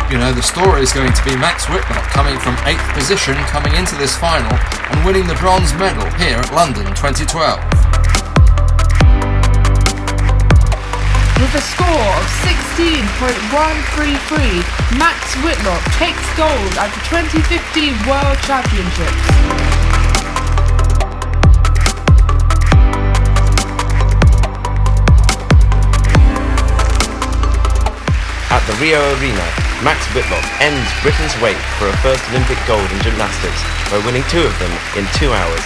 You know, the story is going to be Max Whitlock coming from 8th position coming into this final and winning the bronze medal here at London 2012. With a score of 16.133, Max Whitlock takes gold at the 2015 World Championships. At the Rio Arena, Max Whitlock ends Britain's wait for a first Olympic gold in gymnastics by winning 2 of them in 2 hours.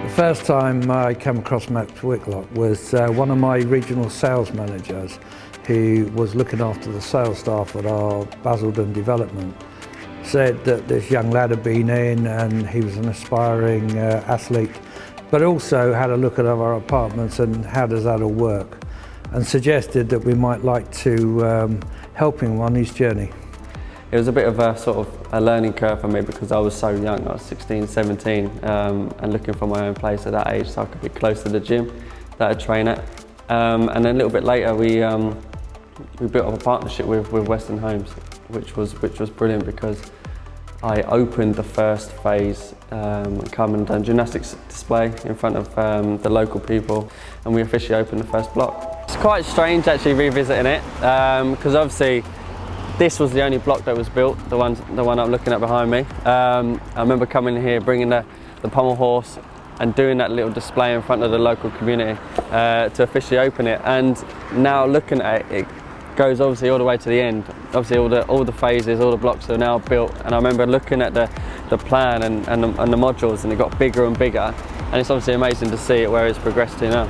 The first time I came across Max Whitlock was one of my regional sales managers who was looking after the sales staff at our Basildon development, said that this young lad had been in and he was an aspiring athlete, but also had a look at our apartments and how does that all work, and suggested that we might like to help him on his journey. It was a bit of a sort of a learning curve for me because I was so young. I was 16, 17 and looking for my own place at that age so I could be close to the gym that I'd train at. And then a little bit later we built up a partnership with Weston Homes, which was brilliant because I opened the first phase, come and done gymnastics display in front of the local people, and we officially opened the first block. It's quite strange actually revisiting it because obviously this was the only block that was built, the one I'm looking at behind me. I remember coming here, bringing the pommel horse and doing that little display in front of the local community to officially open it. And now looking at it, it goes obviously all the way to the end. Obviously all the phases, all the blocks are now built. And I remember looking at the plan and the modules, and it got bigger and bigger. And it's obviously amazing to see it where it's progressed to now.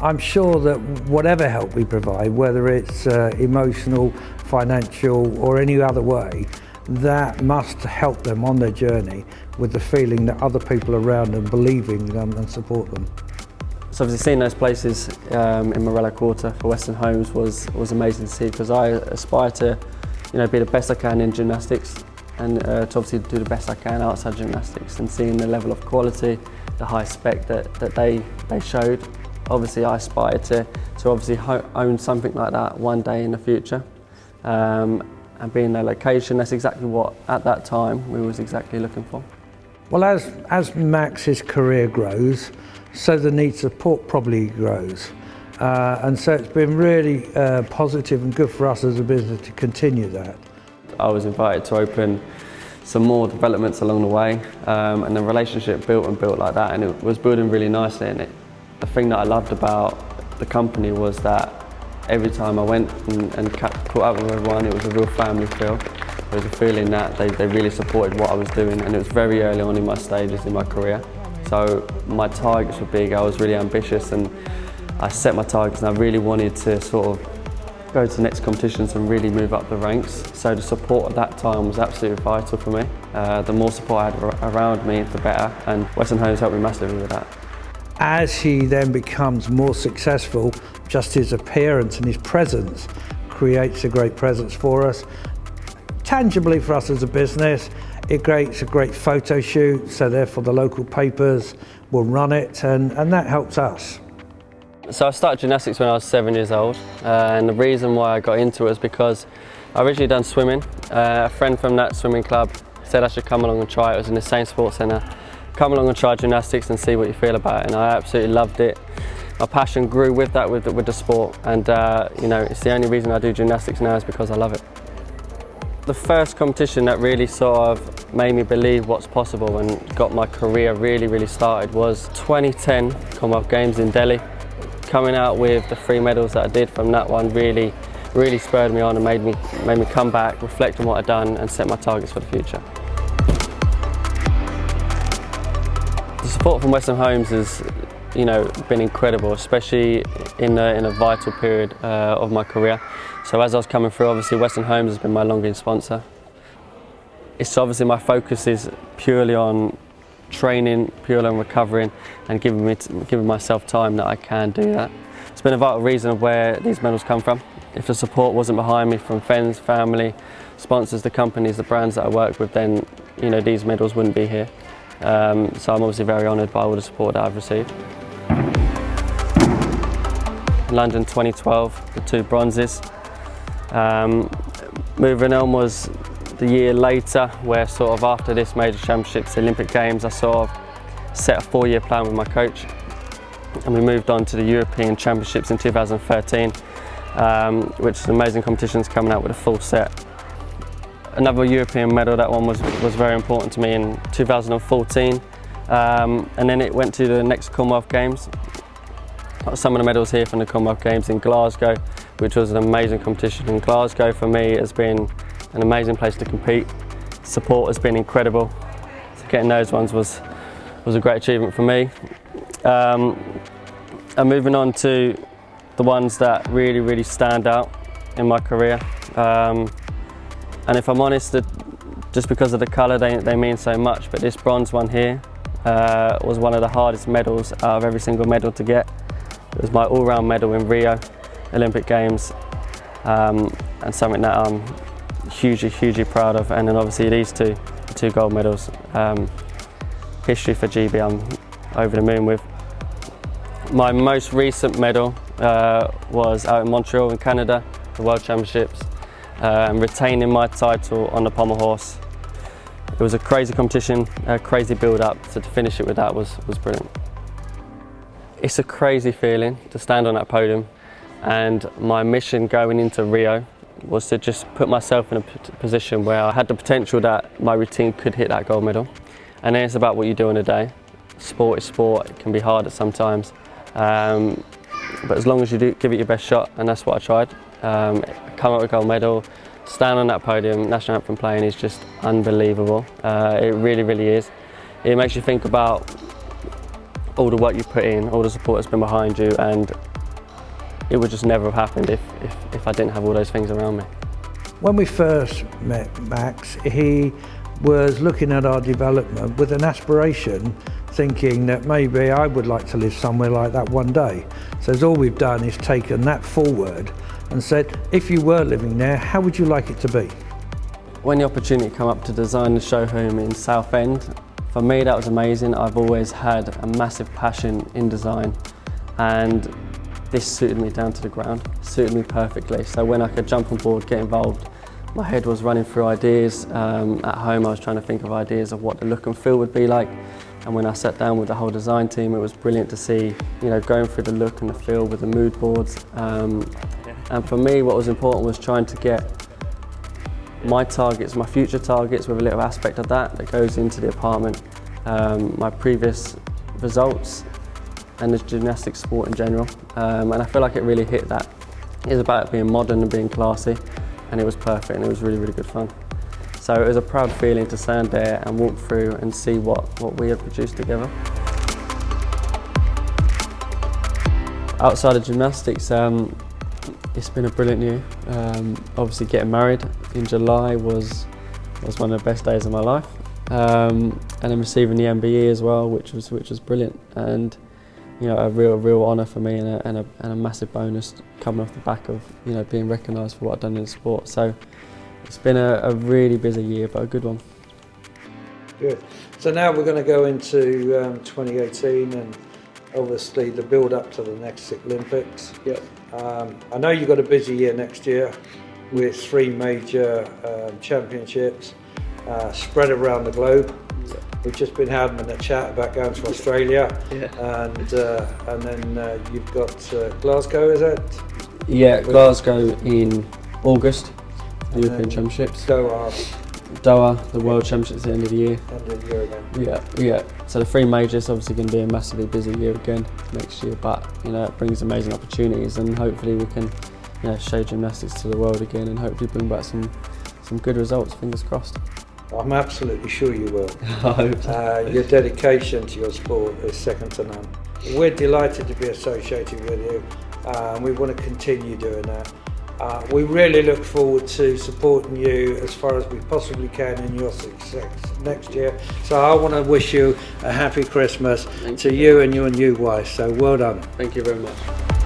I'm sure that whatever help we provide, whether it's emotional, financial or any other way, that must help them on their journey with the feeling that other people around them believe in them and support them. So obviously seeing those places in Morella Quarter for Weston Homes was amazing to see, because I aspire to be the best I can in gymnastics and to obviously do the best I can outside gymnastics, and seeing the level of quality, the high spec that they showed. Obviously I aspire to obviously own something like that one day in the future. And being their location, that's exactly what at that time we was exactly looking for. Well, as Max's career grows, so the need for support probably grows. And so it's been really positive and good for us as a business to continue that. I was invited to open some more developments along the way, and the relationship built like that, and it was building really nicely. And the thing that I loved about the company was that every time I went and caught up with everyone, it was a real family feel. There was a feeling that they really supported what I was doing, and it was very early on in my stages in my career. So my targets were big, I was really ambitious, and I set my targets, and I really wanted to sort of go to the next competitions and really move up the ranks. So the support at that time was absolutely vital for me. The more support I had around me, the better, and Weston Homes helped me massively with that. As he then becomes more successful, just his appearance and his presence creates a great presence for us. Tangibly for us as a business, it creates a great photo shoot, so therefore the local papers will run it, and that helps us. So I started gymnastics when I was 7 years old, and the reason why I got into it was because I originally done swimming. A friend from that swimming club said I should come along and try it. It was in the same sports centre. Come along and try gymnastics and see what you feel about it, and I absolutely loved it. My passion grew with that, with the sport, and it's the only reason I do gymnastics now is because I love it. The first competition that really sort of made me believe what's possible and got my career really started was 2010 Commonwealth Games in Delhi. Coming out with the 3 medals that I did from that one really spurred me on and made me come back, reflect on what I'd done and set my targets for the future. The support from Weston Homes has been incredible, especially in a vital period of my career. So as I was coming through, obviously Weston Homes has been my long-term sponsor. It's obviously my focus is purely on training purely on recovering and giving myself time that I can do that. It's been a vital reason of where these medals come from. If the support wasn't behind me from friends, family, sponsors, the companies, the brands that I work with, then these medals wouldn't be here. So I'm obviously very honoured by all the support that I've received. In London 2012, the 2 bronzes. Moving on was the year later, where sort of after this major championships, the Olympic Games, I sort of set a 4-year plan with my coach, and we moved on to the European Championships in 2013, which is an amazing competitions, coming out with a full set. Another European medal, that one was very important to me in 2014, and then it went to the next Commonwealth Games. Some of the medals here from the Commonwealth Games in Glasgow, which was an amazing competition. And Glasgow for me has been an amazing place to compete. Support has been incredible. So getting those ones was a great achievement for me. And moving on to the ones that really stand out in my career. And if I'm honest, just because of the colour, they mean so much. But this bronze one here was one of the hardest medals out of every single medal to get. It was my all-round medal in Rio Olympic Games, and something that I'm hugely proud of. And then obviously these two gold medals, history for GB, I'm over the moon with. My most recent medal was out in Montreal in Canada, the World Championships, and retaining my title on the pommel horse. It was a crazy competition, a crazy build-up, so to finish it with that was brilliant. It's a crazy feeling to stand on that podium, and my mission going into Rio was to just put myself in a position where I had the potential that my routine could hit that gold medal. And then it's about what you do in a day. Sport is sport, it can be hard at sometimes, but as long as you do give it your best shot, and that's what I tried. Come up with a gold medal, stand on that podium, national anthem playing is just unbelievable. It really is. It makes you think about all the work you put in, all the support that's been behind you, and it would just never have happened if I didn't have all those things around me. When we first met Max, he was looking at our development with an aspiration, thinking that maybe I would like to live somewhere like that one day. So all we've done is taken that forward and said, if you were living there, how would you like it to be? When the opportunity came up to design the show home in Southend, for me that was amazing. I've always had a massive passion in design, and this suited me down to the ground, suited me perfectly. So when I could jump on board, get involved, my head was running through ideas. At home I was trying to think of ideas of what the look and feel would be like. And when I sat down with the whole design team, it was brilliant to see, going through the look and the feel with the mood boards. And for me, what was important was trying to get my targets, my future targets, with a little aspect of that goes into the apartment, my previous results, and the gymnastics sport in general. And I feel like it really hit that. It's about being modern and being classy, and it was perfect, and it was really good fun. So it was a proud feeling to stand there and walk through and see what we had produced together. Outside of gymnastics, it's been a brilliant year. Obviously getting married in July was one of the best days of my life. And then receiving the MBE as well, which was brilliant. And a real honour for me, and a massive bonus coming off the back of being recognised for what I've done in the sport. So it's been a really busy year, but a good one. Good. So now we're going to go into 2018 and obviously the build up to the next Olympics. Yep. I know you've got a busy year next year with 3 major championships spread around the globe. We've just been having a chat about going to Australia, and then you've got Glasgow, is it? Yeah, Glasgow in August, the European Championships. Doha, the World Championships at the end of the year. End of the year again. Yeah. So the 3 majors obviously going to be a massively busy year again next year, but it brings amazing opportunities, and hopefully we can show gymnastics to the world again, and hopefully bring back some good results. Fingers crossed. I'm absolutely sure you will. I hope so. Your dedication to your sport is second to none. We're delighted to be associated with you. We want to continue doing that. We really look forward to supporting you as far as we possibly can in your success next year. So I want to wish you a happy Christmas to you and your new wife. So well done. Thank you very much.